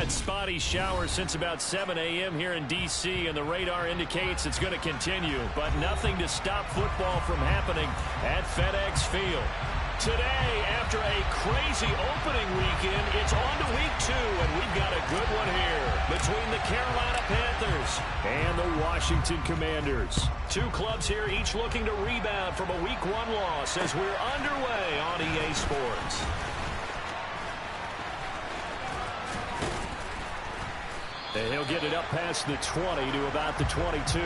that spotty shower since about 7 a.m. here in D.C., and the radar indicates it's going to continue, but nothing to stop football from happening at FedEx Field. Today, after a crazy opening weekend, it's on to week 2, and we've got a good one here between the Carolina Panthers and the Washington Commanders. Two clubs here, each looking to rebound from a week 1 loss as we're underway on EA Sports. And he'll get it up past the 20 to about the 22.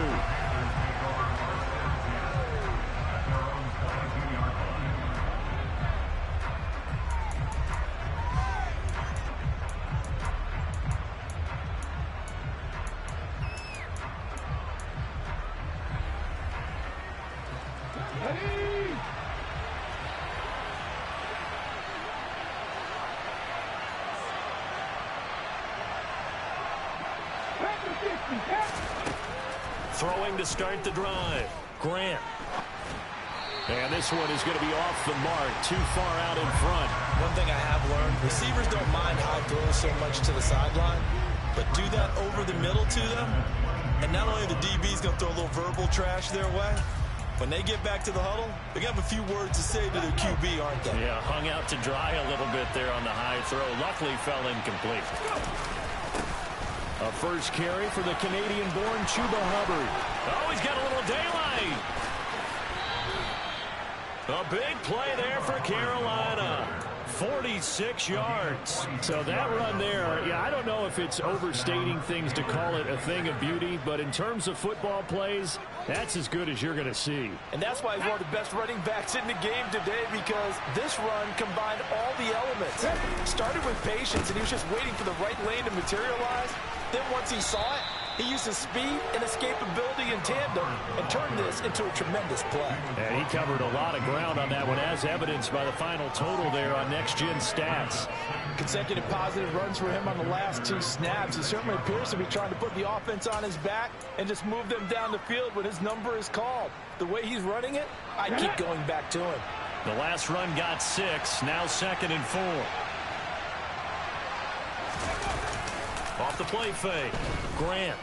Throwing to start the drive. Grant. And this one is going to be off the mark, too far out in front. One thing I have learned, receivers don't mind high throws so much to the sideline, but do that over the middle to them, and not only the DB's going to throw a little verbal trash their way, when they get back to the huddle, they're going to have a few words to say to their QB, aren't they? Yeah, hung out to dry a little bit there on the high throw. Luckily fell incomplete. A first carry for the Canadian-born Chuba Hubbard. Oh, he's got a little daylight. A big play there for Carolina. 46 yards. So that run there, yeah, I don't know if it's overstating things to call it a thing of beauty, but in terms of football plays, that's as good as you're going to see. And that's why he's one of the best running backs in the game today, because this run combined all the elements. Started with patience, and he was just waiting for the right lane to materialize. Then once he saw it, he used his speed and escapability in tandem and turned this into a tremendous play. And he covered a lot of ground on that one, as evidenced by the final total there on next-gen stats. Consecutive positive runs for him on the last 2 snaps. He certainly appears to be trying to put the offense on his back and just move them down the field when his number is called. The way he's running it, I keep going back to him. The last run got 6, now 2nd and 4. Off the play fake. Grant.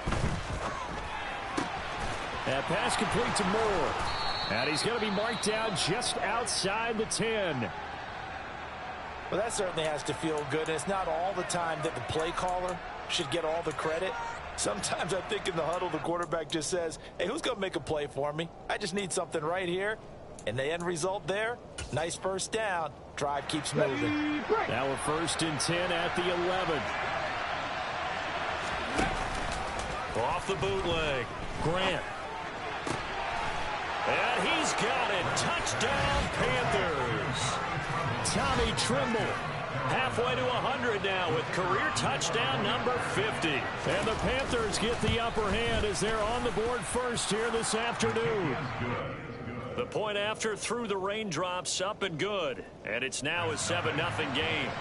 That pass complete to Moore. And he's going to be marked down just outside the 10. Well, that certainly has to feel good. And it's not all the time that the play caller should get all the credit. Sometimes I think in the huddle, the quarterback just says, hey, who's going to make a play for me? I just need something right here. And the end result there, nice first down. Drive keeps moving. Now a 1st and 10 at the 11. Off the bootleg. Grant. And he's got it. Touchdown, Panthers. Tommy Trimble. Halfway to 100 now with career touchdown number 50. And the Panthers get the upper hand as they're on the board first here this afternoon. The point after through the raindrops, up and good. And it's now a 7-0 game.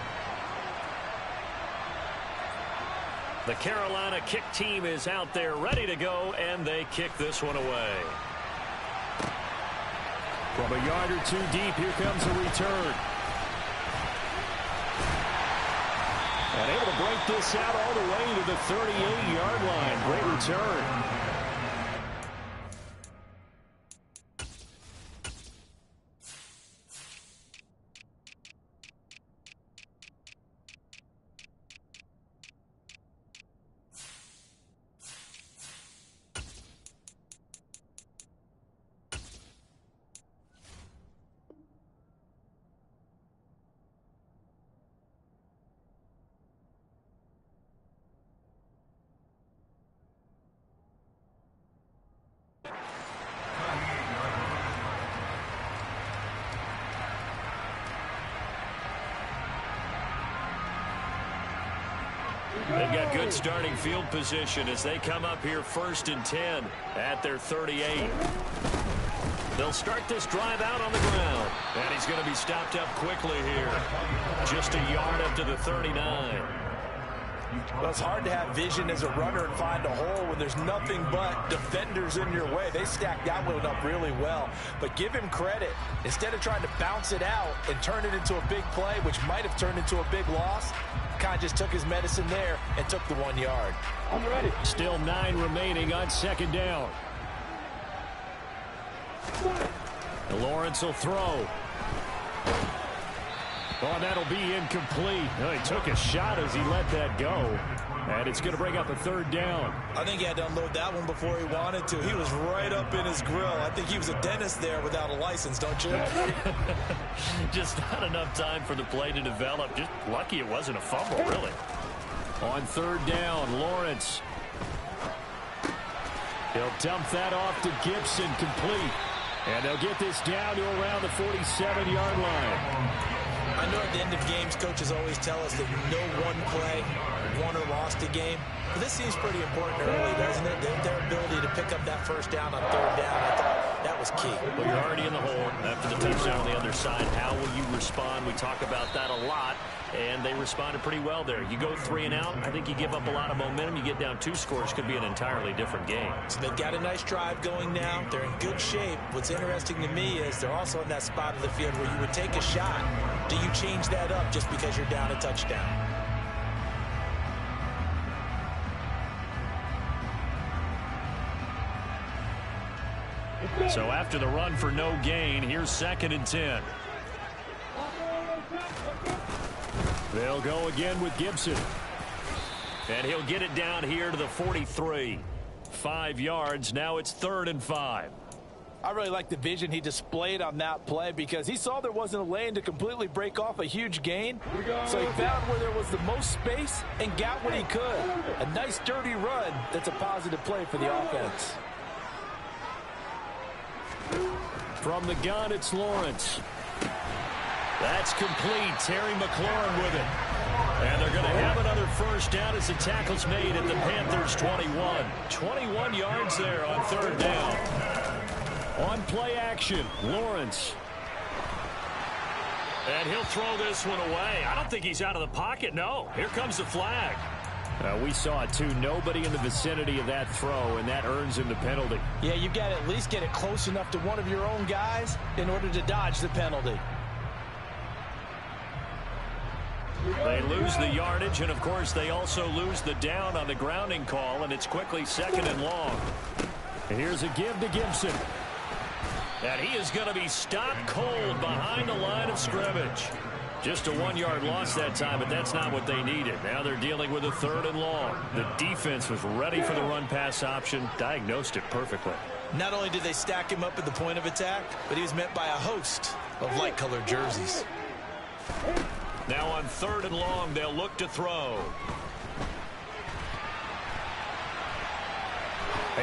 The Carolina kick team is out there ready to go, and they kick this one away. From a yard or 2 deep, here comes a return. And able to break this out all the way to the 38-yard line. Great return. They've got good starting field position as they come up here 1st and 10 at their 38. They'll start this drive out on the ground. And he's going to be stopped up quickly here. Just a yard up to the 39. Well, it's hard to have vision as a runner and find a hole when there's nothing but defenders in your way. They stacked that one up really well. But give him credit. Instead of trying to bounce it out and turn it into a big play, which might have turned into a big loss, kind of just took his medicine there and took the 1 yard. I'm ready. Still 9 remaining on second down. Lawrence will throw. Oh, that'll be incomplete. Oh, he took a shot as he let that go. And it's going to bring up a 3rd down. I think he had to unload that one before he wanted to. He was right up in his grill. I think he was a dentist there without a license, don't you? Just not enough time for the play to develop. Just lucky it wasn't a fumble, really. On 3rd down, Lawrence. He'll dump that off to Gibson, complete. And they'll get this down to around the 47-yard line. I know at the end of games, coaches always tell us that no one play won or lost a game. But this seems pretty important early, doesn't it? Their ability to pick up that 1st down on 3rd down, I thought that was key. Well, you're already in the hole after the touchdown on the other side. How will you respond? We talk about that a lot, and they responded pretty well there. You go 3 and out, I think you give up a lot of momentum. You get down 2 scores, could be an entirely different game. So they've got a nice drive going now. They're in good shape. What's interesting to me is they're also in that spot of the field where you would take a shot. Do you change that up just because you're down a touchdown? So after the run for no gain, here's 2nd and 10. They'll go again with Gibson. And he'll get it down here to the 43. 5 yards. Now it's 3rd and 5. I really like the vision he displayed on that play because he saw there wasn't a lane to completely break off a huge gain. So he found where there was the most space and got what he could. A nice dirty run that's a positive play for the offense. From the gun, it's Lawrence. That's complete. Terry McLaurin with it. And they're going to have another 1st down as the tackle's made at the Panthers' 21. 21 yards there on 3rd down. On play action, Lawrence. And he'll throw this one away. I don't think he's out of the pocket. No, here comes the flag. We saw it, too. Nobody in the vicinity of that throw, and that earns him the penalty. Yeah, you've got to at least get it close enough to one of your own guys in order to dodge the penalty. They lose the yardage, and, of course, they also lose the down on the grounding call, and it's quickly 2nd and long. Here's a give to Gibson. And he is going to be stopped cold behind the line of scrimmage. Just a 1-yard loss that time, but that's not what they needed. Now they're dealing with a 3rd and long. The defense was ready for the run-pass option, diagnosed it perfectly. Not only did they stack him up at the point of attack, but he was met by a host of light-colored jerseys. Now on 3rd and long, they'll look to throw.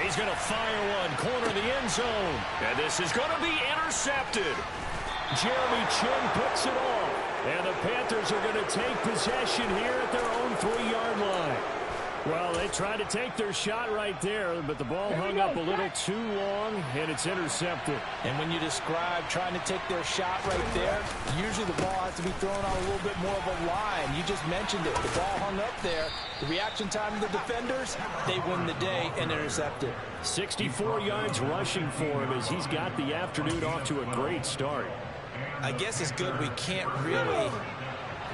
He's going to fire one, corner of the end zone. And this is going to be intercepted. Jeremy Chin picks it off. And the Panthers are going to take possession here at their own 3-yard line. Well, they tried to take their shot right there, but the ball hung up a little too long, and it's intercepted. And when you describe trying to take their shot right there, usually the ball has to be thrown on a little bit more of a line. You just mentioned it. The ball hung up there. The reaction time of the defenders, they win the day and intercept it. 64 yards rushing for him as he's got the afternoon off to a great start. I guess it's good we can't really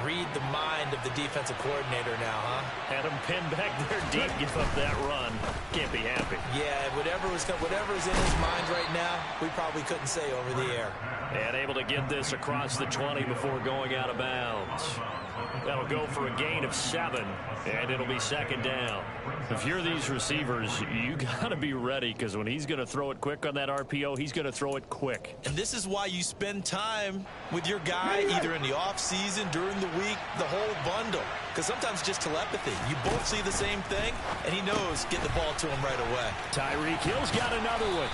read the mind of the defensive coordinator now, huh? Had him pinned back there deep, give up that run. Can't be happy. Yeah, whatever's in his mind right now, we probably couldn't say over the air. And able to get this across the 20 before going out of bounds. That'll go for a gain of 7, and it'll be 2nd down. If you're these receivers, you got to be ready, because when he's going to throw it quick on that RPO, he's going to throw it quick. And this is why you spend time with your guy, either in the offseason, during the week, the whole bundle. Because sometimes just telepathy. You both see the same thing, and he knows get the ball to him right away. Tyreek Hill's got another one.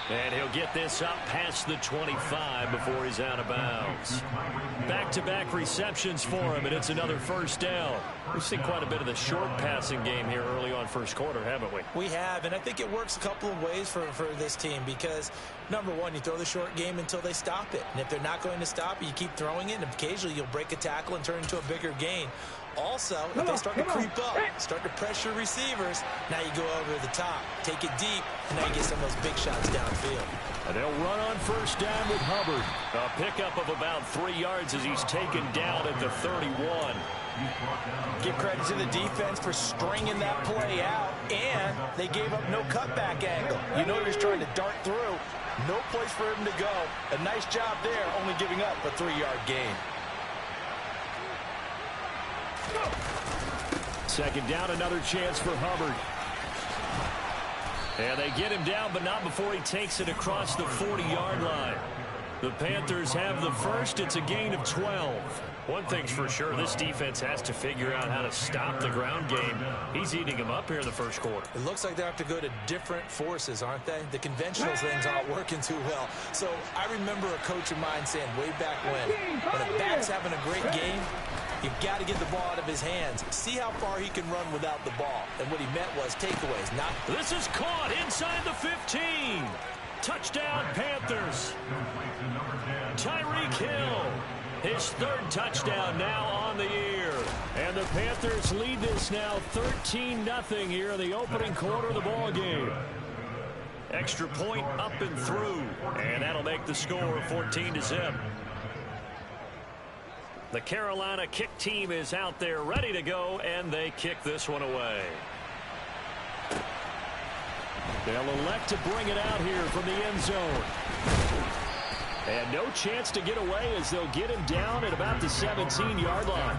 And he'll get this up past the 25 before he's out of bounds. Back-to-back receptions for him, and it's another first down. We've seen quite a bit of the short passing game here early on first quarter, haven't we? We have, and I think it works a couple of ways for this team because, number one, you throw the short game until they stop it. And if they're not going to stop it, you keep throwing it, and occasionally you'll break a tackle and turn it into a bigger gain. Also, if they start to creep up, start to pressure receivers, now you go over the top, take it deep, and now you get some of those big shots downfield. And they'll run on first down with Hubbard. A pickup of about 3 yards as he's taken down at the 31. Give credit to the defense for stringing that play out, and they gave up no cutback angle. You know he's trying to dart through. No place for him to go. A nice job there, only giving up a 3-yard gain. Second down, another chance for Hubbard. And they get him down, but not before he takes it across the 40-yard line. The Panthers have the first. It's a gain of 12. One thing's for sure, this defense has to figure out how to stop the ground game. He's eating them up here in the first quarter. It looks like they have to go to different forces, aren't they? The conventional things aren't working too well. So I remember a coach of mine saying way back when a back's having a great game, you've got to get the ball out of his hands. See how far he can run without the ball. And what he meant was takeaways, not... This is caught inside the 15. Touchdown, Panthers. Tyreek Hill. His third touchdown now on the year. And the Panthers lead this now 13-0 here in the opening quarter of the ball game. Extra point up and through. And that'll make the score 14-0. The Carolina kick team is out there ready to go, and they kick this one away. They'll elect to bring it out here from the end zone. And no chance to get away as they'll get him down at about the 17-yard line.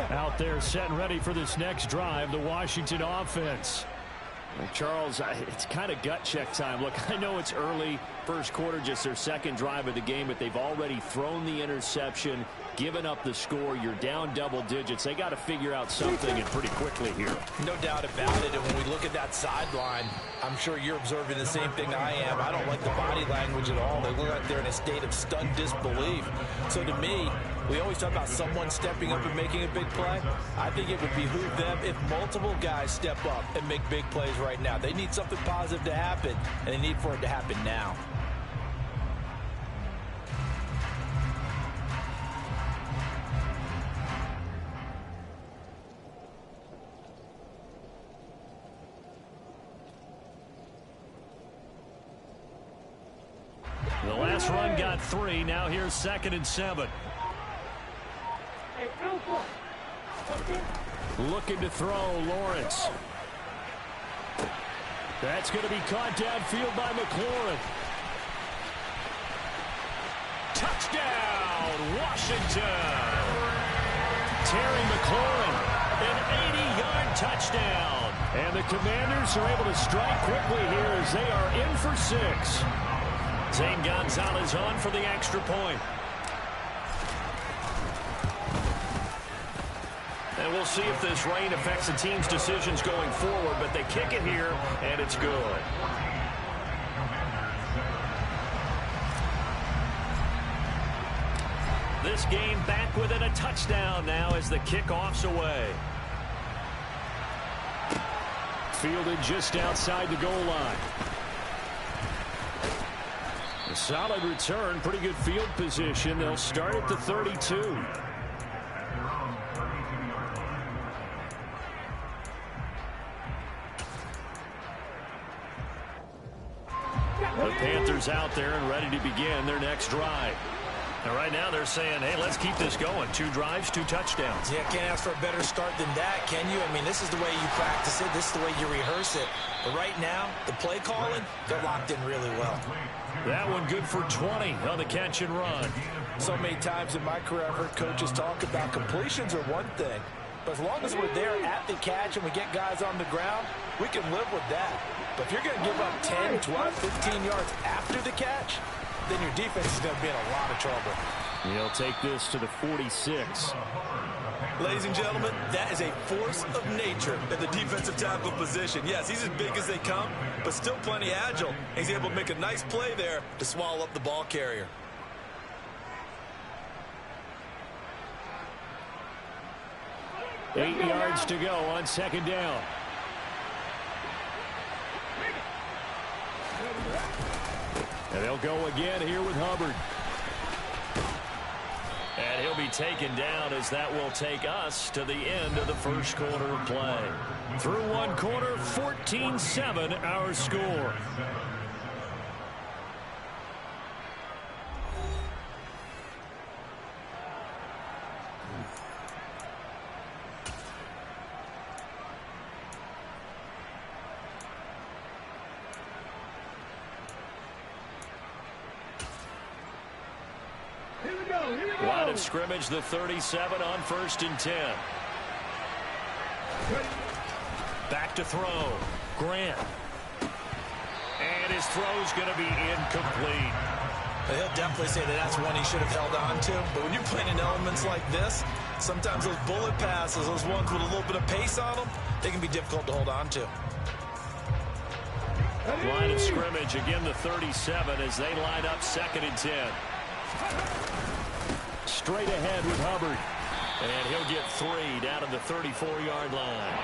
Out there set and ready for this next drive, the Washington offense. Well, Charles, it's kind of gut check time. Look, I know it's early, first quarter, just their second drive of the game, but they've already thrown the interception, given up the score. You're down double digits. They got to figure out something and pretty quickly here. No doubt about it. And when we look at that sideline, I'm sure you're observing the same thing I am. I don't like the body language at all. They look like they're in a state of stunned disbelief. So to me, we always talk about someone stepping up and making a big play. I think it would behoove them if multiple guys step up and make big plays right now. They need something positive to happen, and they need for it to happen now. The last run got 3. Now here's 2nd and 7. Looking to throw, Lawrence. That's going to be caught downfield by McLaurin. Touchdown, Washington. Terry McLaurin, an 80-yard touchdown. And the Commanders are able to strike quickly here as they are in for 6. Zane Gonzalez on for the extra point. And we'll see if this rain affects the team's decisions going forward, but they kick it here, and it's good. This game back within a touchdown now as the kickoff's away. Fielded just outside the goal line. A solid return, pretty good field position. They'll start at the 32. The Panthers out there and ready to begin their next drive. And right now they're saying, hey, let's keep this going. 2 drives, 2 touchdowns. Yeah, can't ask for a better start than that, can you? I mean, this is the way you practice it. This is the way you rehearse it. But right now, the play calling, they're locked in really well. That one good for 20 on the catch and run. So many times in my career, I've heard coaches talk about completions are one thing. But as long as we're there at the catch and we get guys on the ground, we can live with that. But if you're going to give up 10, 12, 15 yards after the catch, then your defense is going to be in a lot of trouble. He'll take this to the 46. Ladies and gentlemen, that is a force of nature in the defensive tackle position. Yes, he's as big as they come, but still plenty agile. He's able to make a nice play there to swallow up the ball carrier. Eight yards to go on second down. And they'll go again here with Hubbard. And he'll be taken down as that will take us to the end of the first quarter of play. Through one quarter, 14-7 our score. Line of scrimmage, the 37 on 1st and 10. Back to throw. Grant. And his throw's going to be incomplete. He'll definitely say that that's one he should have held on to. But when you're playing in elements like this, sometimes those bullet passes, those ones with a little bit of pace on them, they can be difficult to hold on to. Line of scrimmage, again the 37 as they line up 2nd and 10. Straight ahead with Hubbard. And he'll get 3 down to the 34-yard line.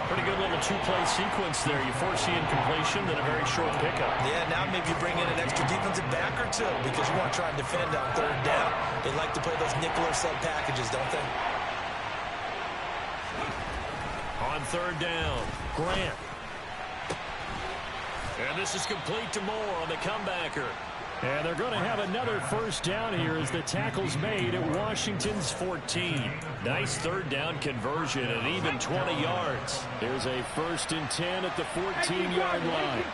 Pretty good little two-play sequence there. You foresee incompletion, then a very short pickup. Yeah, now maybe you bring in an extra defensive back or two because you want to try and defend on 3rd down. They like to play those nickel or sub packages, don't they? On 3rd down, Grant. And this is complete to Moore on the comebacker. And they're going to have another first down here as the tackle's made at Washington's 14. Nice 3rd down conversion and even 20 yards. Here's a 1st and 10 at the 14-yard line.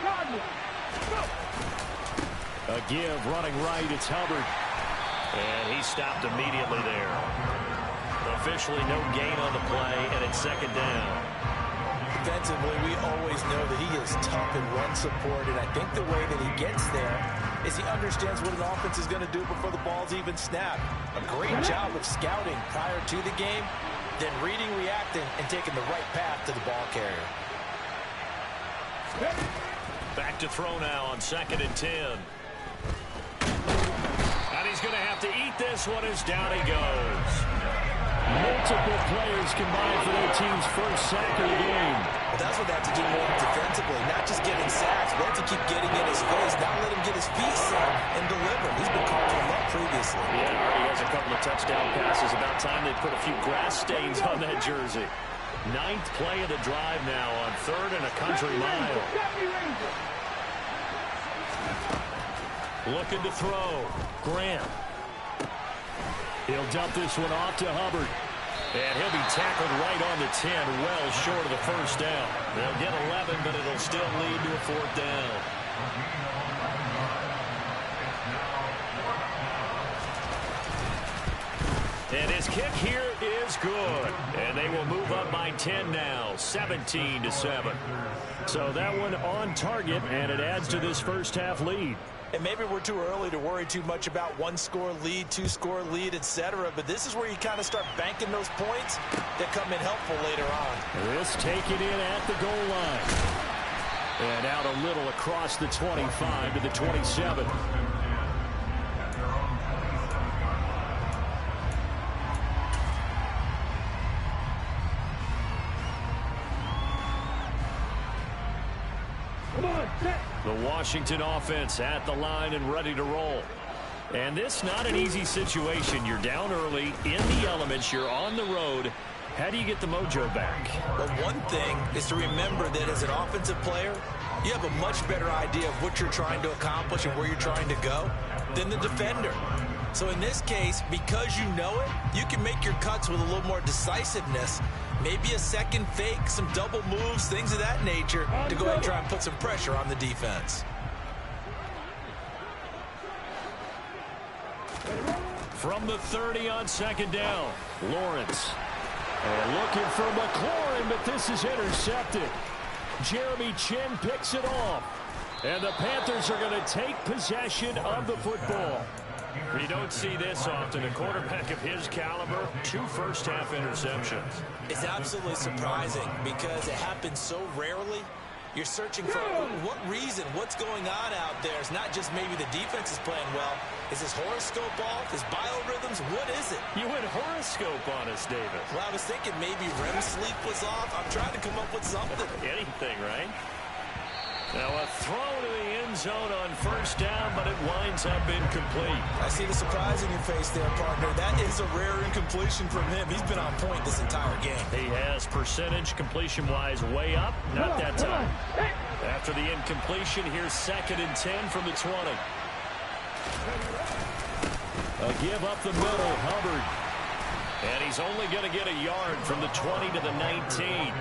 A give running right, it's Hubbard. And he stopped immediately there. Officially no gain on the play, and it's 2nd down. Defensively, we always know that he is tough in run support, and I think the way that he gets there is he understands what an offense is going to do before the ball's even snapped. A great job of scouting prior to the game, then reading, reacting, and taking the right path to the ball carrier. Back to throw now on 2nd and 10. And he's going to have to eat this one as down he goes. Multiple players combined for their team's first sack of the game. Well, that's what they have to do more defensively, not just getting sacks, but have to keep getting in his face, not let him get his feet set and deliver. He's been calling him up previously. Yeah, already has a couple of touchdown passes. About time they put a few grass stains on that jersey. 9th play of the drive now on 3rd and a country mile. Looking to throw. Grant. He'll dump this one off to Hubbard. And he'll be tackled right on the 10, well short of the first down. They'll get 11, but it'll still lead to a 4th down. And his kick here is good. And they will move up by 10 now, 17-7. So that one on target, and it adds to this first half lead. And maybe we're too early to worry too much about 1-score lead, 2-score lead, etc. But this is where you kind of start banking those points that come in helpful later on. This taken in at the goal line. And out a little across the 25 to the 27. The Washington offense at the line and ready to roll. And this not an easy situation. You're down early, in the elements, you're on the road. How do you get the mojo back? Well, one thing is to remember that as an offensive player, you have a much better idea of what you're trying to accomplish and where you're trying to go than the defender. So in this case, because you know it, you can make your cuts with a little more decisiveness. Maybe a second fake, some double moves, things of that nature to go ahead and try and put some pressure on the defense. From the 30 on 2nd down, Lawrence. And looking for McLaurin, but this is intercepted. Jeremy Chin picks it off. And the Panthers are going to take possession of the football. You don't see this often. A quarterback of his caliber, 2 first-half interceptions. It's absolutely surprising because it happens so rarely. You're searching for what reason, what's going on out there. It's not just maybe the defense is playing well. Is his horoscope off? His biorhythms? What is it? You went horoscope on us, David. Well, I was thinking maybe REM sleep was off. I'm trying to come up with something. Anything, right? Now a throw to the end zone on first down, but it winds up incomplete. I see the surprise in your face there, partner. That is a rare incompletion from him. He's been on point this entire game. He has percentage completion-wise way up. Not that time. After the incompletion, here's 2nd and 10 from the 20. A give up the middle, Hubbard. And he's only going to get a yard from the 20 to the 19.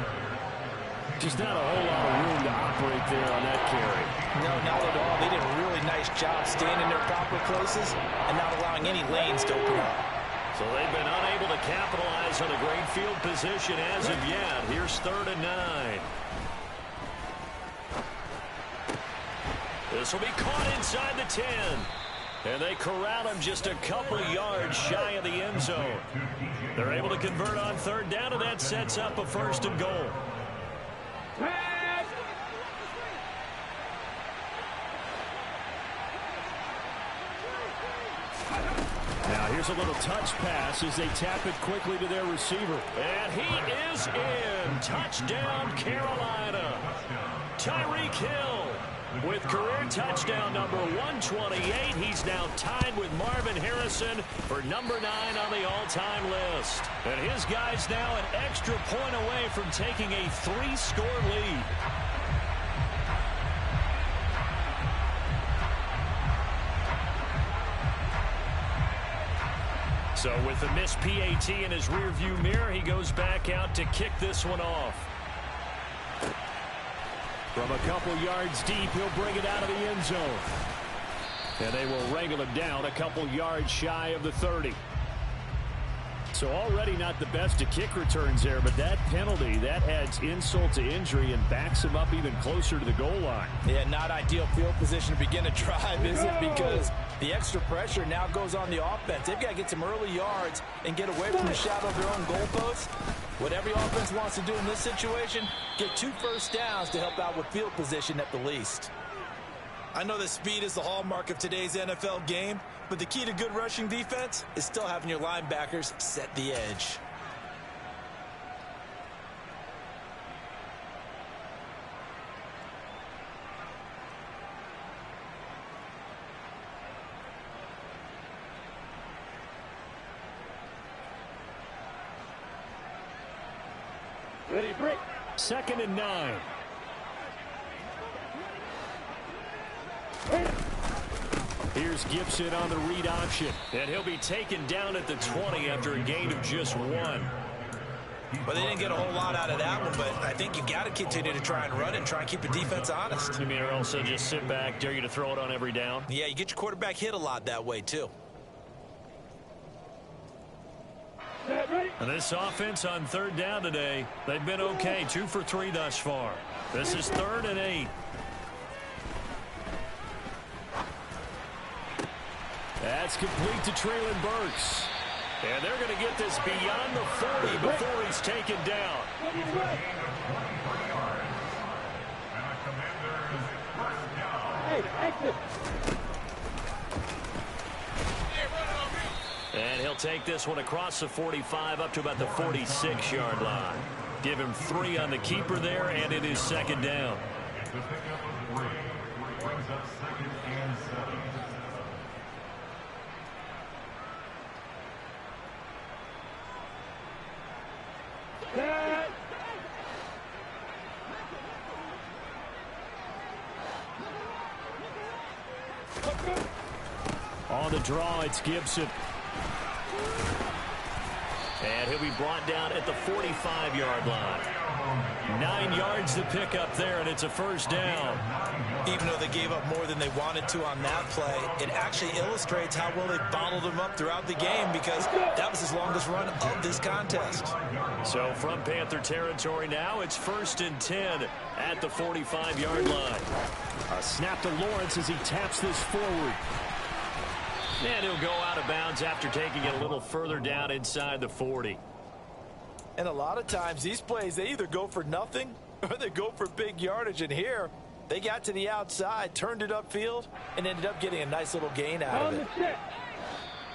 Just not a whole lot of room to operate there on that carry. No, not at all. They did a really nice job staying in their proper places and not allowing any lanes to open up. So they've been unable to capitalize on a great field position as of yet. Here's 3rd and 9. This will be caught inside the 10. And they corral him just a couple yards shy of the end zone. They're able to convert on 3rd down, and that sets up a 1st and goal. Now here's a little touch pass as they tap it quickly to their receiver. And he is in. Touchdown, Carolina. Tyreek Hill with career touchdown number 128. He's now tied with Marvin Harrison for number 9 on the all-time list. And his guy's now an extra point away from taking a 3-score lead. So with the missed PAT in his rearview mirror, he goes back out to kick this one off. From a couple yards deep, he'll bring it out of the end zone. And they will wrangle him down a couple yards shy of the 30. So already not the best of kick returns there, but that penalty, that adds insult to injury and backs him up even closer to the goal line. Yeah, not ideal field position to begin to drive, is it? Because the extra pressure now goes on the offense. They've got to get some early yards and get away from the shadow of their own goalposts. What every offense wants to do in this situation, get 2 first downs to help out with field position at the least. I know that speed is the hallmark of today's NFL game, but the key to good rushing defense is still having your linebackers set the edge. Ready, break. 2nd and 9. Here's Gibson on the read option. And he'll be taken down at the 20 after a gain of just 1. Well, they didn't get a whole lot out of that one, but I think you've got to continue to try and run and try and keep the defense honest. You mean, or also just sit back, dare you to throw it on every down? Yeah, you get your quarterback hit a lot that way, too. And this offense on 3rd down today, they've been okay. 2 for 3 thus far. This is 3rd and 8. That's complete to Treylon Burks. And they're going to get this beyond the 40 before he's taken down. And he'll take this one across the 45 up to about the 46-yard line. Give him 3 on the keeper there, and it is 2nd down. On the draw, it's Gibson. And he'll be brought down at the 45-yard line. 9 yards to pick up there, and it's a 1st down. Even though they gave up more than they wanted to on that play, it actually illustrates how well they bottled them up throughout the game, because that was his longest run of this contest. So from Panther territory now, it's 1st and 10 at the 45-yard line. A snap to Lawrence as he taps this forward. And he'll go out of bounds after taking it a little further down inside the 40. And a lot of times these plays, they either go for nothing or they go for big yardage. And here, they got to the outside, turned it upfield, and ended up getting a nice little gain out of it.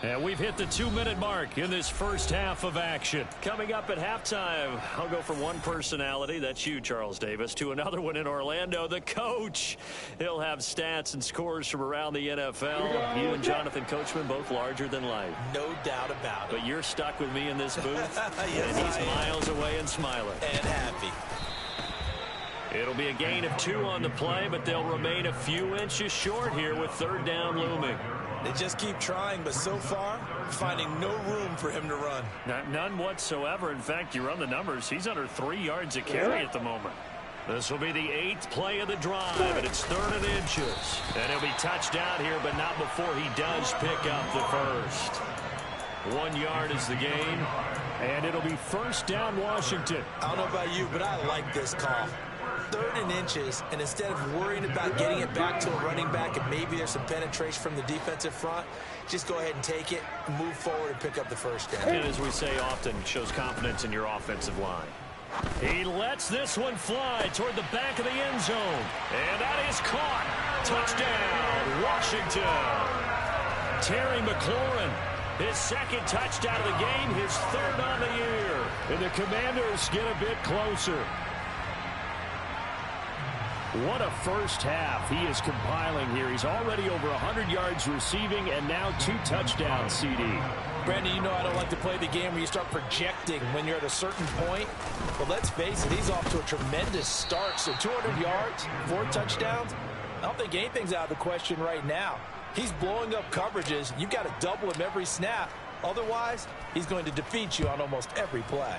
And we've hit the 2-minute mark in this first half of action. Coming up at halftime, I'll go from one personality, that's you, Charles Davis, to another one in Orlando, the coach. He'll have stats and scores from around the NFL. You and Jonathan Coachman both larger than life. No doubt about it. But you're stuck with me in this booth, yes, and he's miles away and smiling. And happy. It'll be a gain of 2 on the play, but they'll remain a few inches short here with third down looming. They just keep trying, but so far, finding no room for him to run. None whatsoever. In fact, you run the numbers. He's under 3 yards a carry at the moment. This will be the 8th play of the drive, and it's 3rd and inches. And he'll be touched out here, but not before he does pick up the first. 1 yard is the gain, and it'll be first down Washington. I don't know about you, but I like this call. 3rd and inches, and instead of worrying about getting it back to a running back and maybe there's some penetration from the defensive front, just go ahead and take it, move forward, and pick up the first down. And as we say often, shows confidence in your offensive line. He lets this one fly toward the back of the end zone. And that is caught. Touchdown, Washington. Terry McLaurin, his 2nd touchdown of the game, his 3rd on the year. And the Commanders get a bit closer. What a first half he is compiling here. He's already over 100 yards receiving and now 2 touchdowns, CD. Brandon, you know I don't like to play the game where you start projecting when you're at a certain point. But let's face it, he's off to a tremendous start. So 200 yards, 4 touchdowns. I don't think anything's out of the question right now. He's blowing up coverages. You've got to double him every snap. Otherwise, he's going to defeat you on almost every play.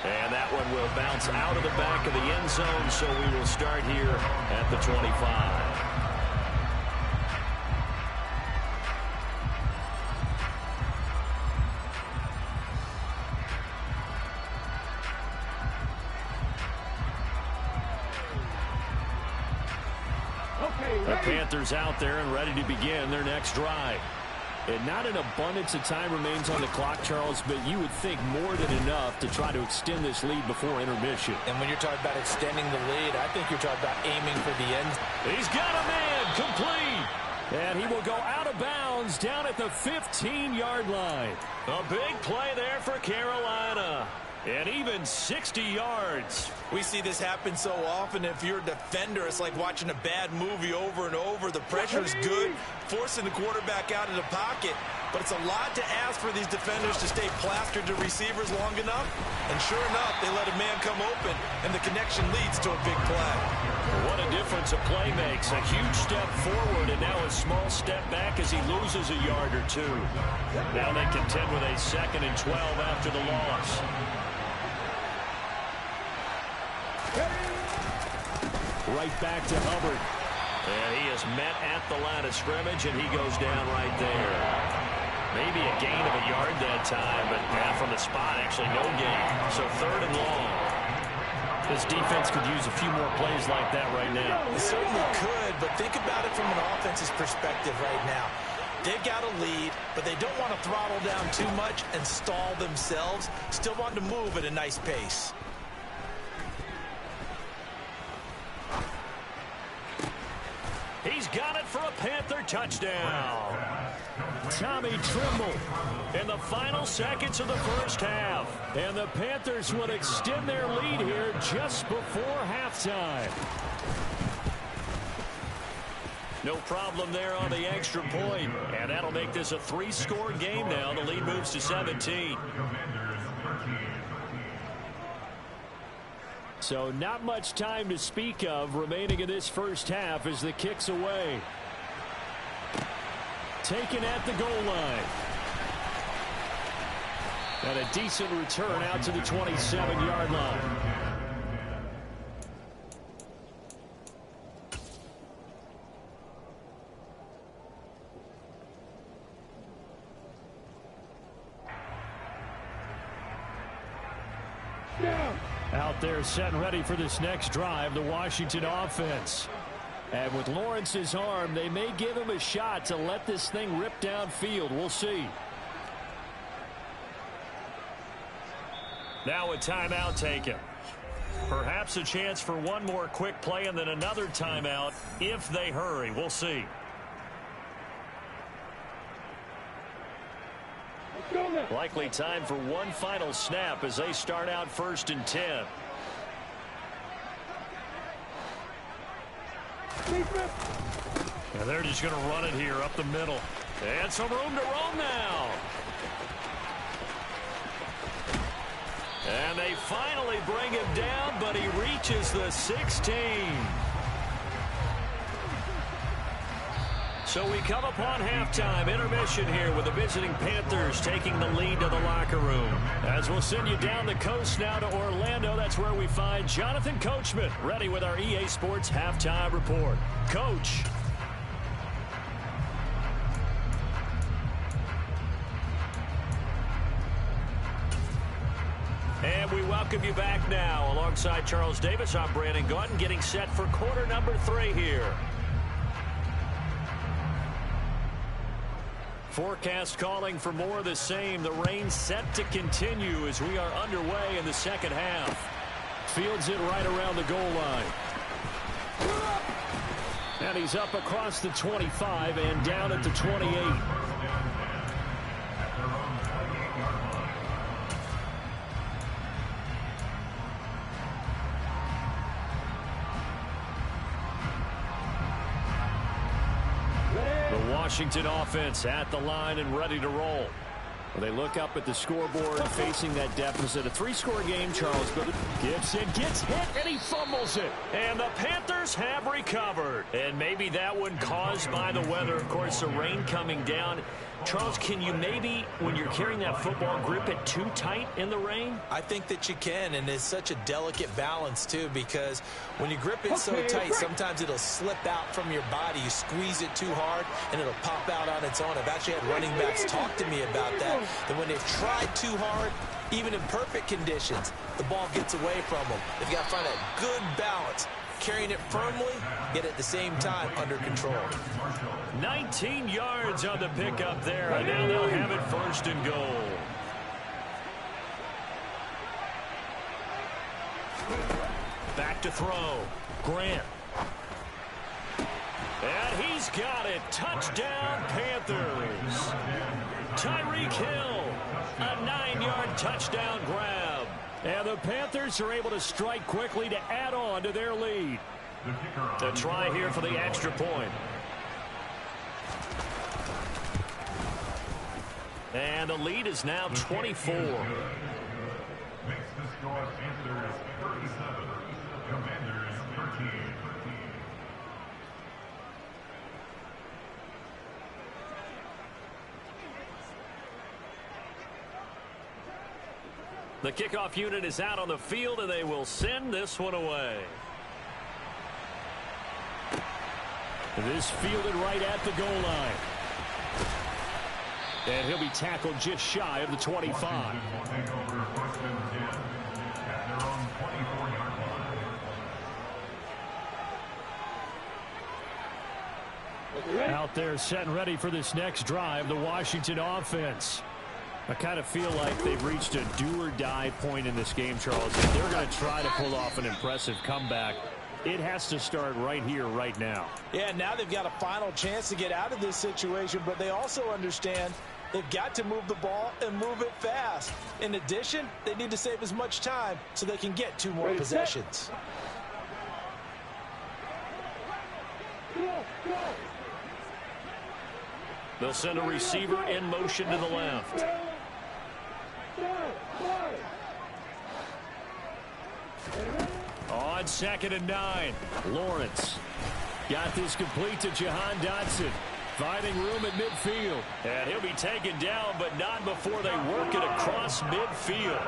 And that one will bounce out of the back of the end zone, so we will start here at the 25. The Panthers out there and ready to begin their next drive. And not an abundance of time remains on the clock, Charles, but you would think more than enough to try to extend this lead before intermission. And when you're talking about extending the lead, I think you're talking about aiming for the end. He's got a man complete. And he will go out of bounds down at the 15-yard line. A big play there for Carolina. And even 60 yards. We see this happen so often. If you're a defender, it's like watching a bad movie over and over. The pressure is good, forcing the quarterback out of the pocket. But it's a lot to ask for these defenders to stay plastered to receivers long enough. And sure enough, they let a man come open, and the connection leads to a big play. What a difference a play makes. A huge step forward and now a small step back as he loses a yard or 2. Now they contend with a 2nd and 12 after the loss. Right back to Hubbard. And he is met at the line of scrimmage, and he goes down right there. Maybe a gain of a yard that time, but from the spot, actually no gain. So 3rd and long. This defense could use a few more plays like that right now. It certainly could, but think about it from an offense's perspective right now. They've got a lead, but they don't want to throttle down too much and stall themselves. Still want to move at a nice pace. He's got it for a Panther touchdown. Tommy Trimble in the final seconds of the first half. And the Panthers will extend their lead here just before halftime. No problem there on the extra point. And that'll make this a 3-score game now. The lead moves to 17. So not much time to speak of remaining in this first half as the kick's away. Taken at the goal line. And a decent return out to the 27-yard line. Out there set and ready for this next drive, the Washington offense. And with Lawrence's arm, they may give him a shot to let this thing rip downfield. We'll see. Now a timeout taken. Perhaps a chance for one more quick play and then another timeout if they hurry. We'll see. Likely time for one final snap as they start out 1st and 10. And they're just going to run it here up the middle. And some room to roam now. And they finally bring him down, but he reaches the 16. So we come upon halftime intermission here with the visiting Panthers taking the lead to the locker room. As we'll send you down the coast now to Orlando, that's where we find Jonathan Coachman ready with our EA Sports halftime report. Coach. And we welcome you back now. Alongside Charles Davis, I'm Brandon Gaudin, getting set for quarter number 3 here. Forecast calling for more of the same. The rain set to continue as we are underway in the second half. Fields it right around the goal line. And he's up across the 25 and down at the 28. Washington offense at the line and ready to roll. Well, they look up at the scoreboard facing that deficit. A 3-score game, Charles. But Gibson gets hit and he fumbles it. And the Panthers have recovered. And maybe that one caused by the weather. Of course, the rain coming down. Charles, can you maybe, when you're carrying that football, grip it too tight in the rain? I think that you can, and it's such a delicate balance, too, because when you grip it so tight, sometimes it'll slip out from your body. You squeeze it too hard, and it'll pop out on its own. I've actually had running backs talk to me about that when they've tried too hard, even in perfect conditions, the ball gets away from them. They've got to find a good balance, carrying it firmly, yet at the same time under control. 19 yards on the pickup there, and now they'll have it 1st and goal. Back to throw. Grant. And he's got it. Touchdown, Panthers. Tyreek Hill, a 9-yard touchdown grab. And the Panthers are able to strike quickly to add on to their lead. The try here for the extra point. And the lead is now 24. Makes the score Panthers 37, Commanders 13. The kickoff unit is out on the field, and they will send this one away. This fielded right at the goal line. And he'll be tackled just shy of the 25. Out there set and ready for this next drive, the Washington offense. I kind of feel like they've reached a do-or-die point in this game, Charles. If they're going to try to pull off an impressive comeback, it has to start right here, right now. Yeah, now they've got a final chance to get out of this situation, but they also understand they've got to move the ball and move it fast. In addition, they need to save as much time so they can get 2 more possessions. They'll send a receiver in motion to the left. On 2nd and 9, Lawrence got this complete to Jahan Dotson. Finding room at midfield. And he'll be taken down, but not before they work it across midfield.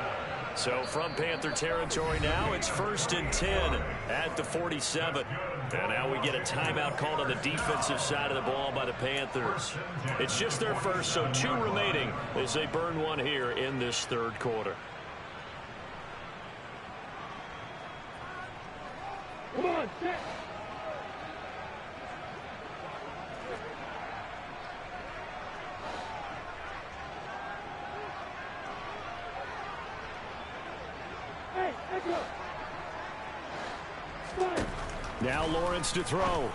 So from Panther territory now, it's 1st and 10 at the 47. And now we get a timeout called on the defensive side of the ball by the Panthers. It's just their first, so 2 remaining as they burn one here in this 3rd quarter. Come on, set. Now Lawrence to throw.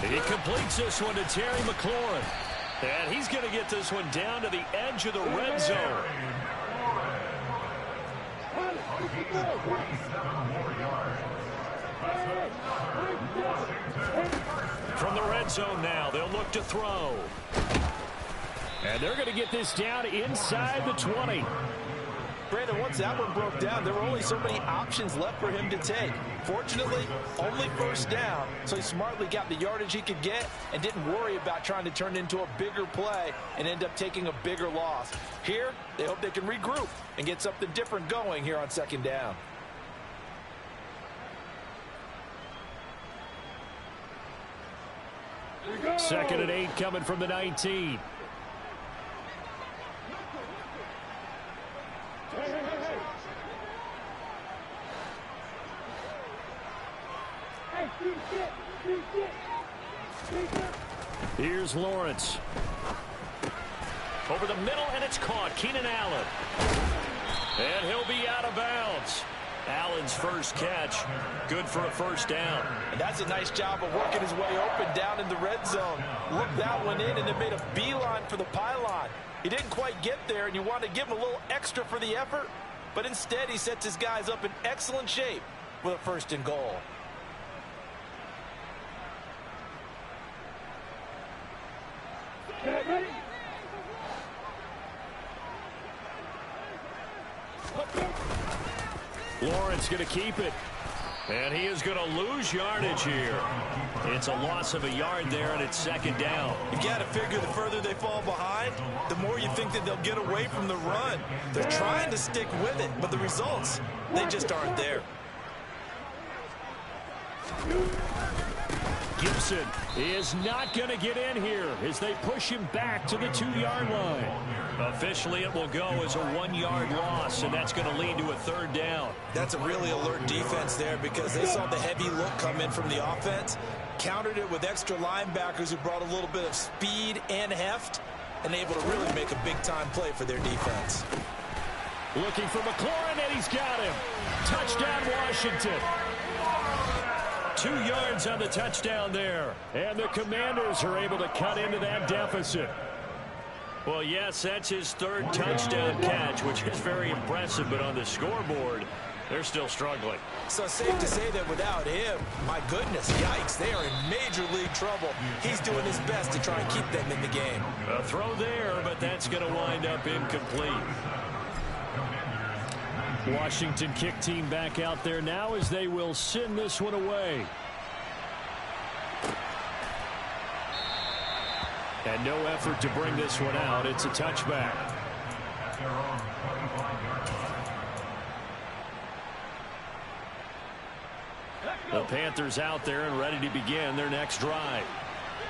He completes this one to Terry McLaurin. And he's going to get this one down to the edge of the red zone. From the red zone now, they'll look to throw. And they're going to get this down inside the 20. Brandon, once that one broke down, there were only so many options left for him to take. Fortunately, only first down, so he smartly got the yardage he could get and didn't worry about trying to turn it into a bigger play and end up taking a bigger loss. Here, they hope they can regroup and get something different going here on second down. Second and 8 coming from the 19. Here's Lawrence. Over the middle, and it's caught. Keenan Allen. And he'll be out of bounds. Allen's first catch. Good for a first down. And that's a nice job of working his way open down in the red zone. Looked that one in and then made a beeline for the pylon. He didn't quite get there, and you want to give him a little extra for the effort. But instead, he sets his guys up in excellent shape with a first and goal. Lawrence going to keep it. And he is going to lose yardage here. It's a loss of a yard there, and it's second down. You got to figure the further they fall behind, the more you think that they'll get away from the run. They're trying to stick with it, but the results, they just aren't there. Gibson is not going to get in here as they push him back to the 2-yard line. Officially, it will go as a 1-yard loss, and that's going to lead to a third down. That's a really alert defense there because they saw the heavy look come in from the offense, countered it with extra linebackers who brought a little bit of speed and heft, and able to really make a big-time play for their defense. Looking for McLaurin, and he's got him. Touchdown, Washington. 2 yards on the touchdown there. And the Commanders are able to cut into that deficit. Well, yes, that's his third touchdown catch, which is very impressive. But on the scoreboard, they're still struggling. So it's safe to say that without him, my goodness, yikes, they are in major league trouble. He's doing his best to try and keep them in the game. A throw there, but that's going to wind up incomplete. Washington kick team back out there now as they will send this one away. And no effort to bring this one out. It's a touchback. The Panthers out there and ready to begin their next drive.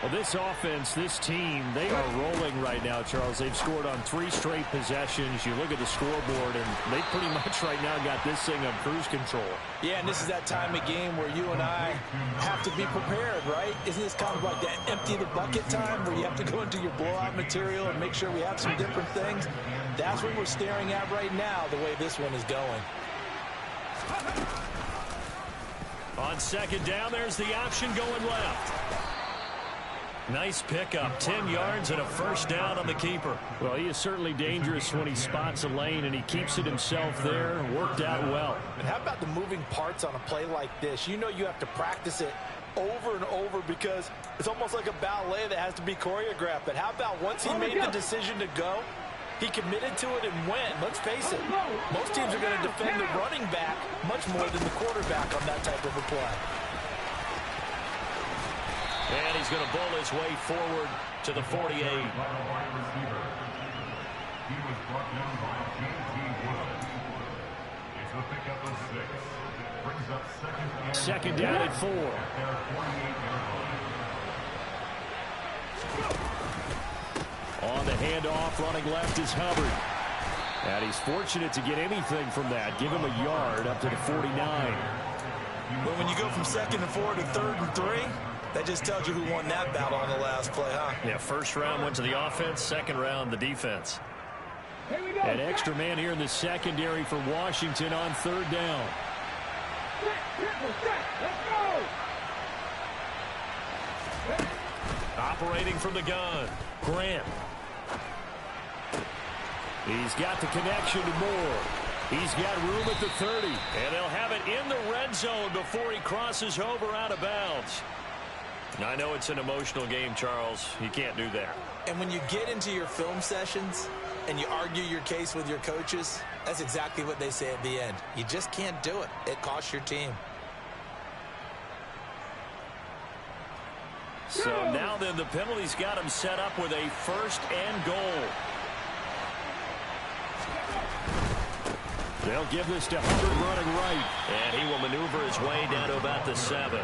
Well, this offense, this team, they are rolling right now, Charles. They've scored on 3 straight possessions. You look at the scoreboard, and they pretty much right now got this thing on cruise control. Yeah, and this is that time of game where you and I have to be prepared, right? Isn't this kind of like that empty the bucket time where you have to go into your blowout material and make sure we have some different things? That's what we're staring at right now, the way this one is going. On second down, there's the option going left. Nice pickup, 10 yards and a first down on the keeper. Well, he is certainly dangerous when he spots a lane, and he keeps it himself there. Worked out well. And how about the moving parts on a play like this? You know you have to practice it over and over because it's almost like a ballet that has to be choreographed. But how about once he made the decision to go, he committed to it and went. Let's face it, most teams are going to defend the running back much more than the quarterback on that type of a play. And he's going to bull his way forward to the 48. Second down at 4. On the handoff, running left is Hubbard. And he's fortunate to get anything from that. Give him a yard up to the 49. But when you go from 2nd and 4 to 3rd and 3, that just tells you who won that battle on the last play, huh? Yeah, first round went to the offense, second round the defense. An extra man here in the secondary for Washington on 3rd down. Let's go! Operating from the gun, Grant. He's got the connection to Moore. He's got room at the 30, and they'll have it in the red zone before he crosses over out of bounds. I know it's an emotional game, Charles. You can't do that. And when you get into your film sessions and you argue your case with your coaches, that's exactly what they say at the end. You just can't do it. It costs your team. So now then, the penalty's got him set up with a 1st and goal. They'll give this to Hubbard running right. And he will maneuver his way down to about the 7.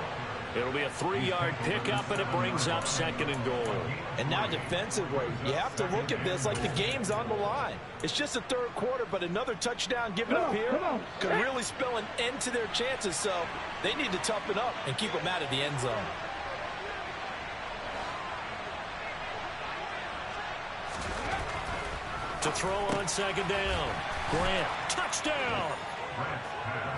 It'll be a 3-yard pickup, and it brings up 2nd and goal. And now defensively, you have to look at this like the game's on the line. It's just the 3rd quarter, but another touchdown given up here could really spell an end to their chances. So they need to toughen up and keep them out of the end zone. To throw on 2nd down. Grant, touchdown.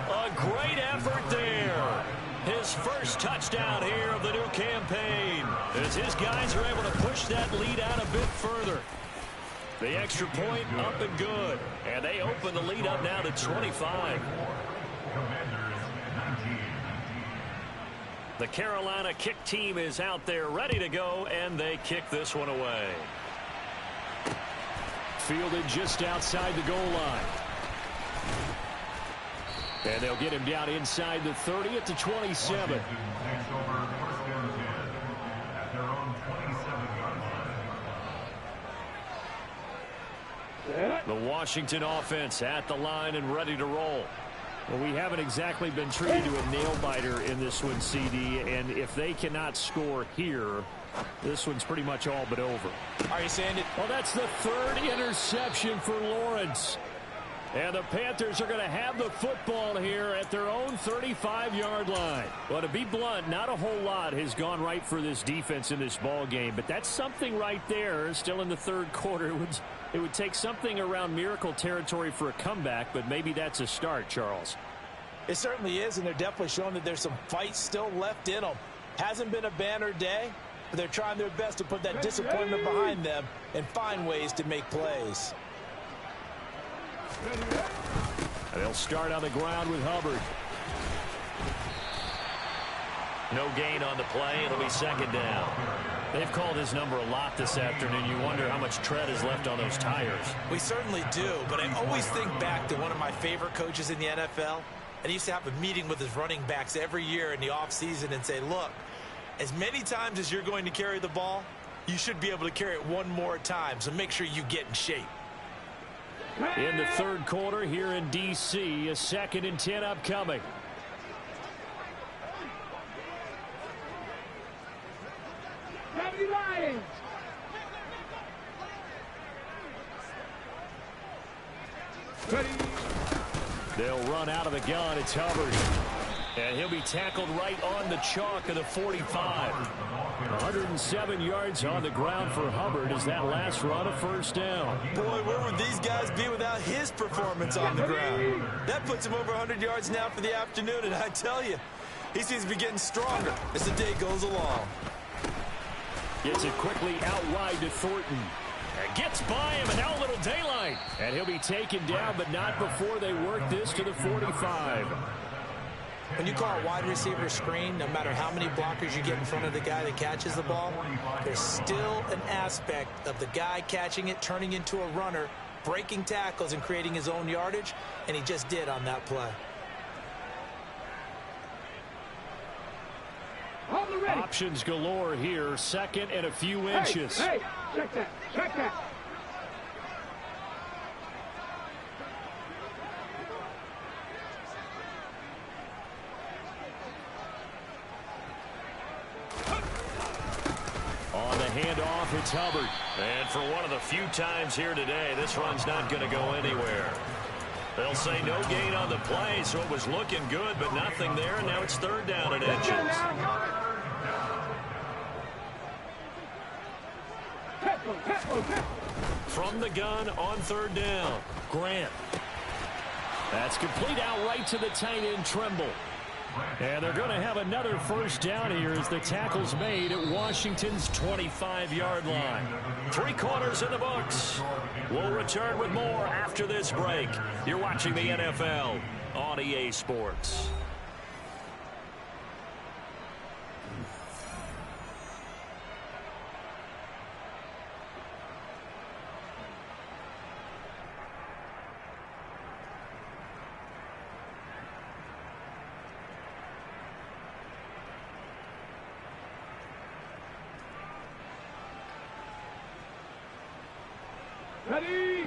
A great effort there. His first touchdown here of the new campaign, as his guys are able to push that lead out a bit further. The extra point up and good, and they open the lead up now to 25. The Carolina kick team is out there ready to go, and they kick this one away. Fielded just outside the goal line. And they'll get him down inside the 30 at the 27. The Washington offense at the line and ready to roll. Well, we haven't exactly been treated to a nail-biter in this one, CD, and if they cannot score here, this one's pretty much all but over. Are you saying it? Well, that's the 3rd interception for Lawrence. And the Panthers are going to have the football here at their own 35-yard line. Well, to be blunt, not a whole lot has gone right for this defense in this ball game, but that's something right there. Still in the 3rd quarter. It would take something around miracle territory for a comeback, but maybe that's a start, Charles. It certainly is, and they're definitely showing that there's some fight still left in them. Hasn't been a banner day, but they're trying their best to put that disappointment behind them and find ways to make plays. They'll start on the ground with Hubbard. No gain on the play. It'll be 2nd down. They've called his number a lot this afternoon. You wonder how much tread is left on those tires. We certainly do, but I always think back to one of my favorite coaches in the NFL. And he used to have a meeting with his running backs every year in the offseason and say, look, as many times as you're going to carry the ball, you should be able to carry it one more time, so make sure you get in shape. In the 3rd quarter here in D.C., a 2nd and 10 upcoming. They'll run out of the gun. It's Hubbard. And he'll be tackled right on the chalk of the 45. 107 yards on the ground for Hubbard as that last run a 1st down. Boy, where would these guys be without his performance on the ground? That puts him over 100 yards now for the afternoon, and I tell you, he seems to be getting stronger as the day goes along. Gets it quickly out wide to Thornton. And gets by him, and now a little daylight. And he'll be taken down, but not before they work this to the 45. When you call a wide receiver screen, no matter how many blockers you get in front of the guy that catches the ball, there's still an aspect of the guy catching it, turning into a runner, breaking tackles and creating his own yardage, and he just did on that play. Options galore here, 2nd and a few inches. Hey, check that, check that. On the handoff, it's Hubbard. And for one of the few times here today, this run's not going to go anywhere. They'll say no gain on the play, so it was looking good, but nothing there, and now it's 3rd down and inches. From the gun on 3rd down, Grant. That's complete out right to the tight end, Trimble. And they're going to have another first down here as the tackle's made at Washington's 25-yard line. 3 quarters in the books. We'll return with more after this break. You're watching the NFL on EA Sports.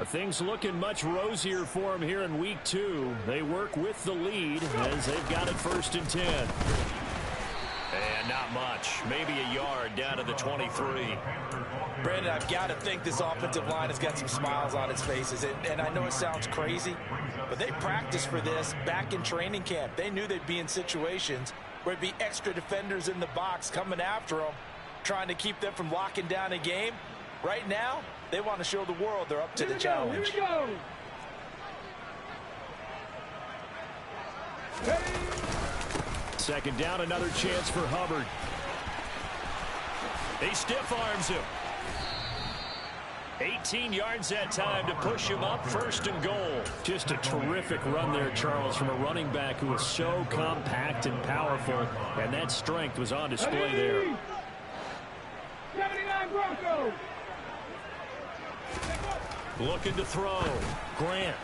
Things looking much rosier for them here in week 2. They work with the lead as they've got it 1st and 10. And not much. Maybe a yard down to the 23. Brandon, I've got to think this offensive line has got some smiles on its faces. And I know it sounds crazy, but they practiced for this back in training camp. They knew they'd be in situations where it'd be extra defenders in the box coming after them, trying to keep them from locking down a game. Right now, they want to show the world they're up to the challenge. Here we go. Second down, another chance for Hubbard. He stiff arms him. 18 yards that time to push him up, 1st and goal. Just a terrific run there, Charles, from a running back who was so compact and powerful, and that strength was on display there. 79 Broncos. Looking to throw. Grant.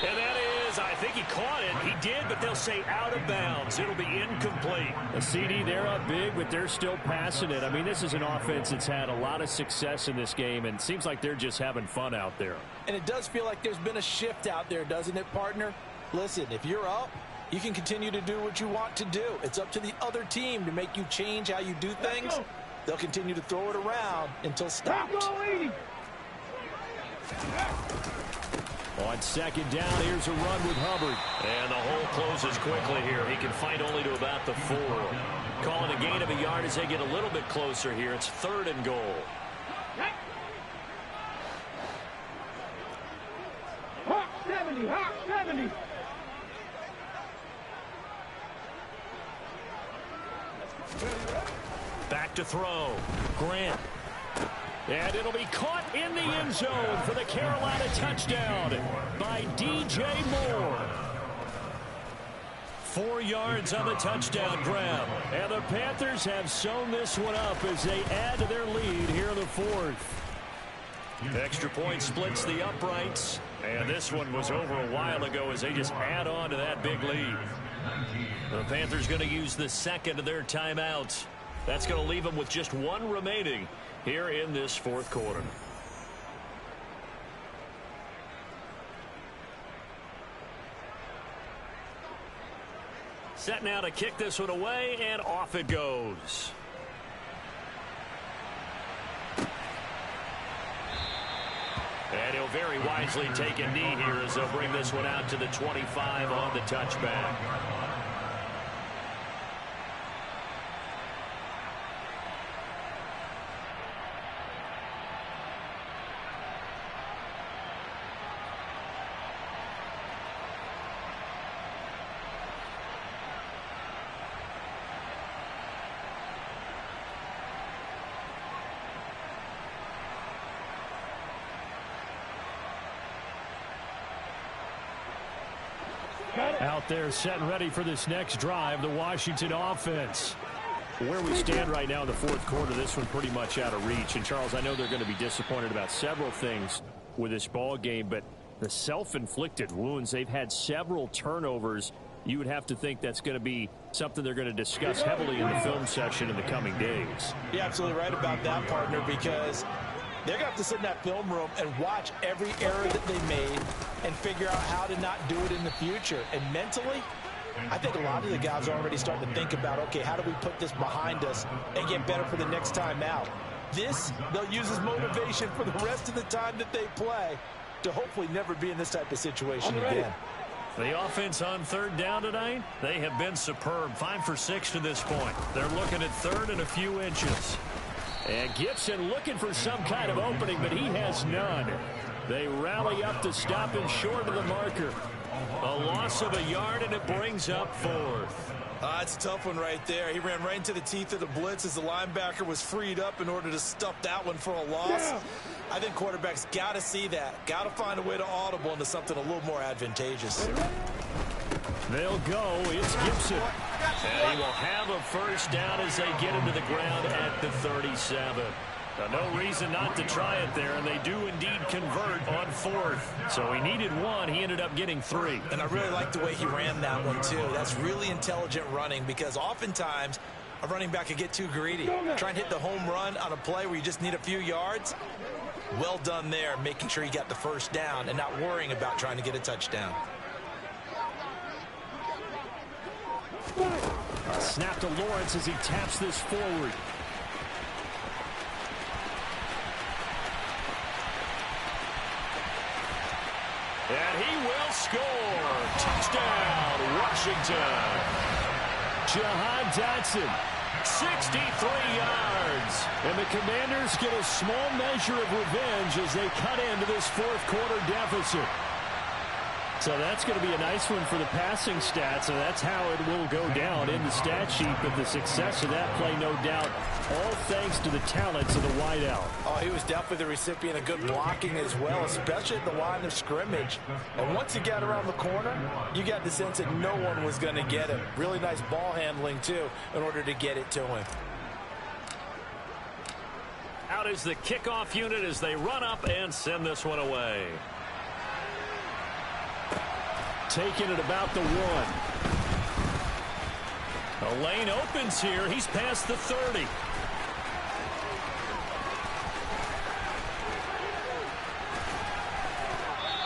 And that is, I think he caught it. He did, but they'll say out of bounds. It'll be incomplete. A CD, they're up big, but they're still passing it. I mean, this is an offense that's had a lot of success in this game, and it seems like they're just having fun out there. And it does feel like there's been a shift out there, doesn't it, partner? Listen, if you're up, you can continue to do what you want to do. It's up to the other team to make you change how you do things. They'll continue to throw it around until stopped. On 2nd down, here's a run with Hubbard. And the hole closes quickly here. He can fight only to about the 4. Calling a gain of a yard as they get a little bit closer here. It's 3rd and goal. Hawk 70, Hawk 70. Back to throw. Grant. And it'll be caught in the end zone for the Carolina touchdown by DJ Moore. 4 yards on the touchdown grab. And the Panthers have sewn this one up as they add to their lead here in the 4th. Extra point splits the uprights. And this one was over a while ago as they just add on to that big lead. The Panthers going to use the 2nd of their timeouts. That's going to leave them with just 1 remaining here in this 4th quarter. Set now to kick this one away, and off it goes. And he'll very wisely take a knee here as they'll bring this one out to the 25 on the touchback. Out there set and ready for this next drive, the Washington offense. Where we stand right now in the 4th quarter, this one pretty much out of reach. And, Charles, I know they're going to be disappointed about several things with this ball game, but the self-inflicted wounds, they've had several turnovers. You would have to think that's going to be something they're going to discuss heavily in the film session in the coming days. You're absolutely right about that, partner, because they're going to have to sit in that film room and watch every error that they made and figure out how to not do it in the future. And mentally, I think a lot of the guys are already starting to think about, okay, how do we put this behind us and get better for the next time out? This, they'll use as motivation for the rest of the time that they play to hopefully never be in this type of situation again. The offense on 3rd down tonight, they have been superb. 5 for 6 to this point. They're looking at 3rd and a few inches. And Gibson looking for some kind of opening, but he has none. They rally up to stop him short of the marker. A loss of a yard, and it brings up fourth. It's a tough one right there. He ran right into the teeth of the blitz as the linebacker was freed up in order to stuff that one for a loss. Yeah. I think quarterbacks got to see that. Got to find a way to audible into something a little more advantageous. They'll go. It's Gibson. And he will have a first down as they get him to the ground at the 37. No reason not to try it there, and they do indeed convert on fourth. So he needed one. He ended up getting 3. And I really like the way he ran that one, too. That's really intelligent running because oftentimes a running back can get too greedy. Try and hit the home run on a play where you just need a few yards. Well done there, making sure he got the first down and not worrying about trying to get a touchdown. Snap to Lawrence as he taps this forward. And he will score. Touchdown, Washington. Jahan Dotson, 63 yards. And the Commanders get a small measure of revenge as they cut into this fourth quarter deficit. So that's going to be a nice one for the passing stats, and that's how it will go down in the stat sheet. But the success of that play, no doubt, all thanks to the talents of the wideout. Oh, he was definitely the recipient of good blocking as well, especially at the line of scrimmage. And once he got around the corner, you got the sense that no one was going to get him. Really nice ball handling, too, in order to get it to him. Out is the kickoff unit as they run up and send this one away. Taking it about the 1. A lane opens here. He's past the 30.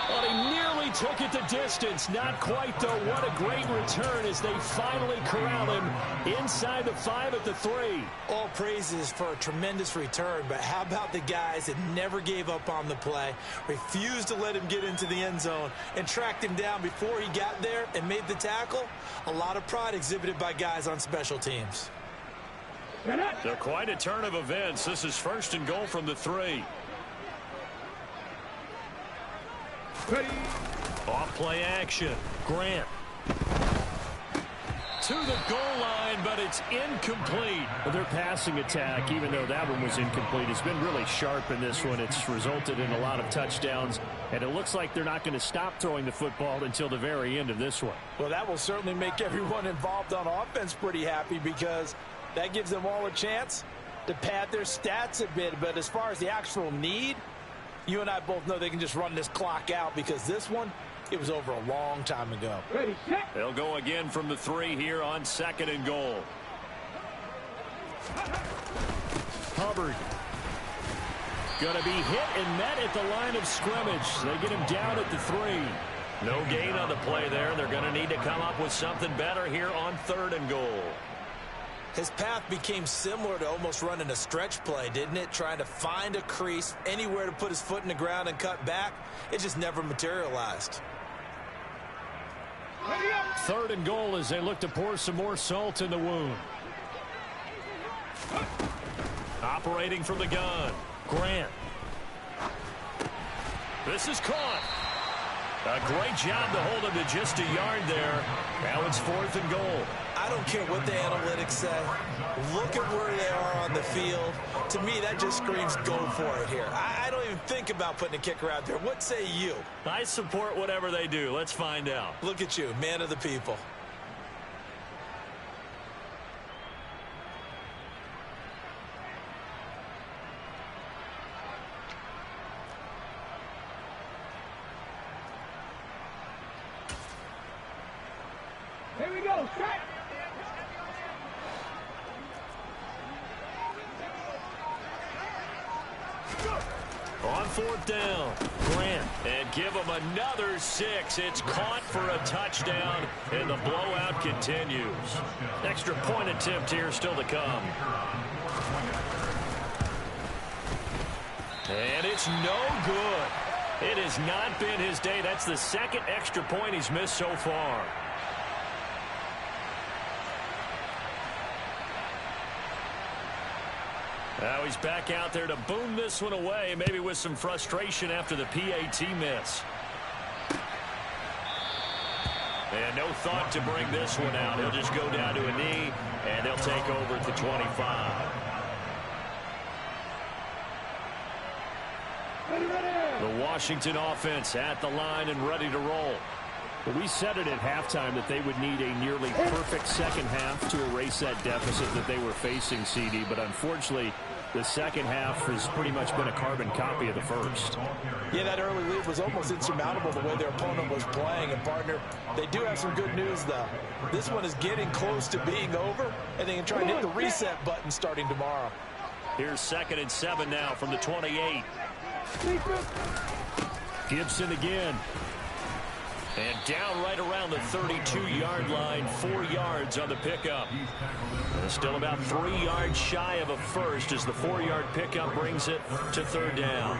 Well, he nearly took it the distance. Not quite, though. What a great return as they finally corral him inside the 5 at the 3. All praises for a tremendous return, but how about the guys that never gave up on the play, refused to let him get into the end zone, and tracked him down before he got there and made the tackle? A lot of pride exhibited by guys on special teams. So quite a turn of events. This is 1st and goal from the 3. Off play action. Grant. To the goal line, but it's incomplete. Their passing attack, even though that one was incomplete, has been really sharp in this one. It's resulted in a lot of touchdowns, and it looks like they're not going to stop throwing the football until the very end of this one. Well, that will certainly make everyone involved on offense pretty happy because that gives them all a chance to pad their stats a bit. But as far as the actual need, you and I both know they can just run this clock out because this one, it was over a long time ago. They'll go again from the 3 here on 2nd and goal. Hubbard. Going to be hit and met at the line of scrimmage. They get him down at the 3. No gain on the play there. They're going to need to come up with something better here on 3rd and goal. His path became similar to almost running a stretch play, didn't it? Trying to find a crease, anywhere to put his foot in the ground and cut back. It just never materialized. 3rd and goal as they look to pour some more salt in the wound. Operating from the gun. Grant. This is caught. A great job to hold him to just a yard there. Now it's 4th and goal. I don't care what the analytics say. Look at where they are on the field. To me, that just screams go for it here. I don't even think about putting a kicker out there. What say you? I support whatever they do. Let's find out. Look at you, man of the people. Here we go, strike. On 4th down, Grant, and give him another 6. It's caught for a touchdown, and the blowout continues. Extra point attempt here still to come. And it's no good. It has not been his day. That's the 2nd extra point he's missed so far. Now he's back out there to boom this one away, maybe with some frustration after the PAT miss. And no thought to bring this one out. He'll just go down to a knee, and they'll take over at the 25. The Washington offense at the line and ready to roll. We said it at halftime that they would need a nearly perfect second half to erase that deficit that they were facing, CD. But unfortunately, the second half has pretty much been a carbon copy of the first. Yeah, that early lead was almost insurmountable the way their opponent was playing. And, partner, they do have some good news, though. This one is getting close to being over, and they can try and hit the reset button starting tomorrow. Here's 2nd and 7 now from the 28. Gibson again. And down right around the 32-yard line, 4 yards on the pickup. And still about 3 yards shy of a first as the 4-yard pickup brings it to 3rd down.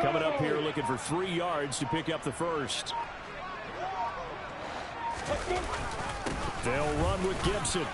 Coming up here looking for 3 yards to pick up the first. They'll run with Gibson.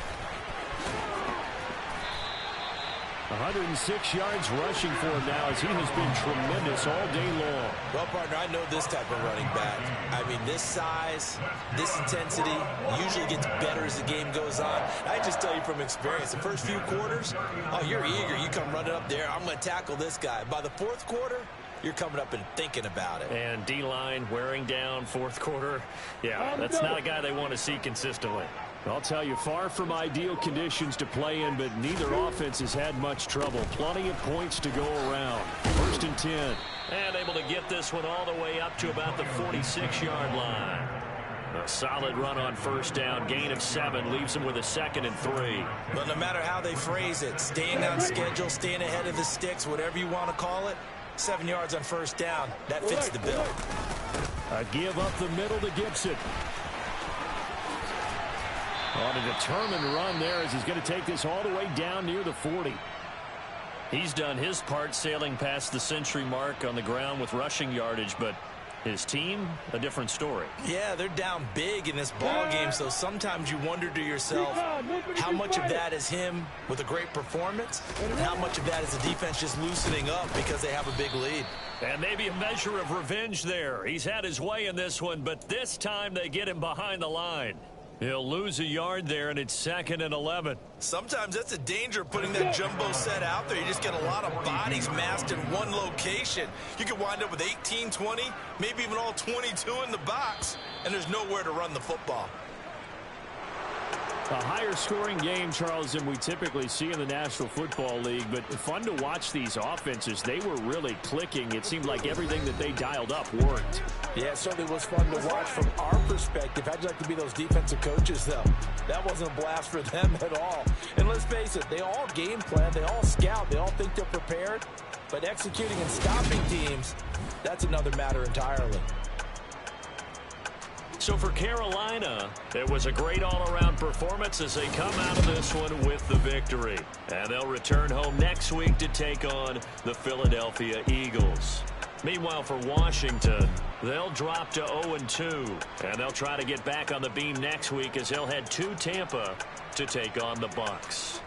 106 yards rushing for him now as he has been tremendous all day long. Well, partner, I know this type of running back. I mean, this size, this intensity usually gets better as the game goes on. I just tell you from experience, the first few quarters, oh, you're eager. You come running up there. I'm going to tackle this guy. By the 4th quarter, you're coming up and thinking about it. And D-line wearing down 4th quarter. Yeah, that's not a guy they want to see consistently. I'll tell you, far from ideal conditions to play in, but neither offense has had much trouble. Plenty of points to go around. 1st and 10. And able to get this one all the way up to about the 46-yard line. A solid run on 1st down. Gain of 7 leaves them with a 2nd and 3. But no matter how they phrase it, staying on schedule, staying ahead of the sticks, whatever you want to call it, 7 yards on 1st down. That fits the bill. A give up the middle to Gibson. On a determined run there as he's going to take this all the way down near the 40. He's done his part sailing past the century mark on the ground with rushing yardage, but his team, a different story. Yeah, they're down big in this ball game, so sometimes you wonder to yourself how much of that is him with a great performance and how much of that is the defense just loosening up because they have a big lead. And maybe a measure of revenge there. He's had his way in this one, but this time they get him behind the line. He'll lose a yard there, and it's 2nd and 11. Sometimes that's a danger of putting that jumbo set out there. You just get a lot of bodies massed in one location. You could wind up with 18, 20, maybe even all 22 in the box, and there's nowhere to run the football. A higher scoring game, Charles, than we typically see in the National Football League, but fun to watch these offenses. They were really clicking. It seemed like everything that they dialed up worked. Yeah, it certainly was fun to watch from our perspective. How'd you like to be those defensive coaches, though? That wasn't a blast for them at all. And let's face it, they all game plan, they all scout, they all think they're prepared, but executing and stopping teams, that's another matter entirely. So for Carolina, it was a great all-around performance as they come out of this one with the victory. And they'll return home next week to take on the Philadelphia Eagles. Meanwhile, for Washington, they'll drop to 0-2. And they'll try to get back on the beam next week as they'll head to Tampa to take on the Bucs.